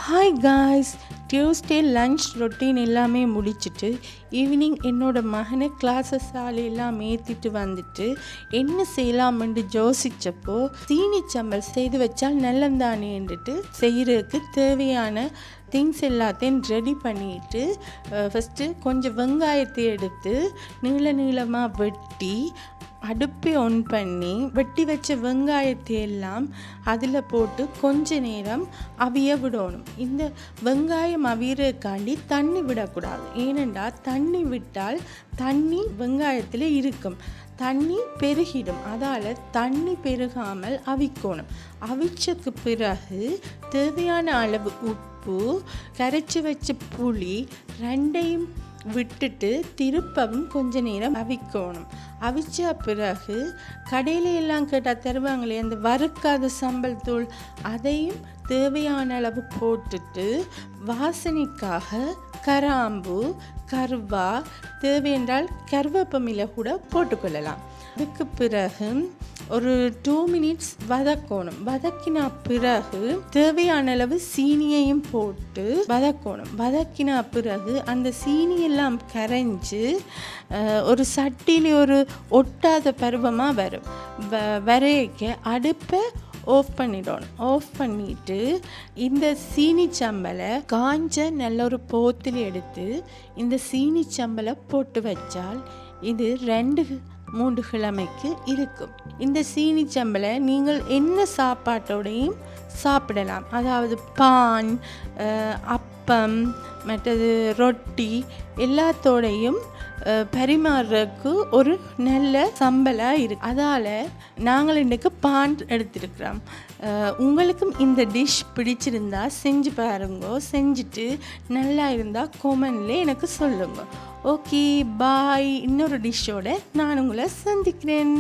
Hi guys, Tuesday lunch routine எல்லாமே முடிச்சுட்டு evening என்னோடய மகனை கிளாஸஸ் எல்லாம் ஏற்றிட்டு வந்துட்டு என்ன செய்யலாம்னு யோசித்தப்போ சீனி சம்பல் செய்து வச்சால் நல்லந்தானேன்ட்டு செய்கிறதுக்கு தேவையான திங்ஸ் எல்லாத்தையும் ரெடி பண்ணிவிட்டு ஃபஸ்ட்டு கொஞ்சம் வெங்காயத்தை எடுத்து நீளமாக வெட்டி அடுப்பை ஆன் பண்ணி வெட்டி வச்ச வெங்காயத்தை எல்லாம் அதில் போட்டு கொஞ்ச நேரம் அவிய விடணும். இந்த வெங்காயம் அவியறதுக்காண்டி தண்ணி விடக்கூடாது. ஏனென்றால் தண்ணி விட்டால் தண்ணி வெங்காயத்தில் இருக்கும், தண்ணி பெருகிடும். அதால் தண்ணி பெருகாமல் அவிக்கணும். அவிச்சதுக்கு பிறகு தேவையான அளவு உப்பு, கரைச்சி வச்ச புளி ரெண்டையும் விட்டுட்டு திருப்பவும் கொஞ்ச நேரம் அவிக்கணும். அவிச்ச பிறகு கடையில எல்லாம் கேட்டால் தருவாங்களே அந்த வறுக்காத சம்பல் தூள், அதையும் தேவையான அளவு போட்டுட்டு வாசனைக்காக கிராம்பு, கருவா, தேவையென்றால் கருவேப்பமிலை கூட போட்டுக்கொள்ளலாம். அதுக்கு பிறகு ஒரு 2 minutes வதக்கணும். வதக்கின பிறகு தேவையான அளவு சீனியையும் போட்டு வதக்கணும். வதக்கின பிறகு அந்த சீனியெல்லாம் கரைஞ்சி ஒரு சட்டியில் ஒரு ஒட்டாத பருவமாக வரும். வரைக்க அடுப்பை ஆஃப் பண்ணிடணும். ஆஃப் பண்ணிவிட்டு இந்த சீனி சம்பலை காஞ்ச நல்ல ஒரு போத்தில் எடுத்து இந்த சீனி சம்பலை போட்டு வச்சால் இது 2-3 கிழமைக்கு இருக்கும். இந்த சீனி சம்பலை நீங்கள் என்ன சாப்பாட்டோடையும் சாப்பிடலாம். அதாவது பான், அப்பம், மற்றது ரொட்டி எல்லாத்தோடையும் பரிமாறுறதுக்கு ஒரு நல்ல சம்பலாக இருக்குது. அதால் நாங்கள் இன்றைக்கு பான் எடுத்துருக்கிறோம். உங்களுக்கும் இந்த டிஷ் பிடிச்சிருந்தா செஞ்சு பாருங்க. செஞ்சுட்டு நல்லா இருந்தால் கொமெண்ட்ல எனக்கு சொல்லுங்க. ஓகே, பாய். இன்னொரு டிஷ்ஷோட நான் உங்களை சந்திக்கிறேன்.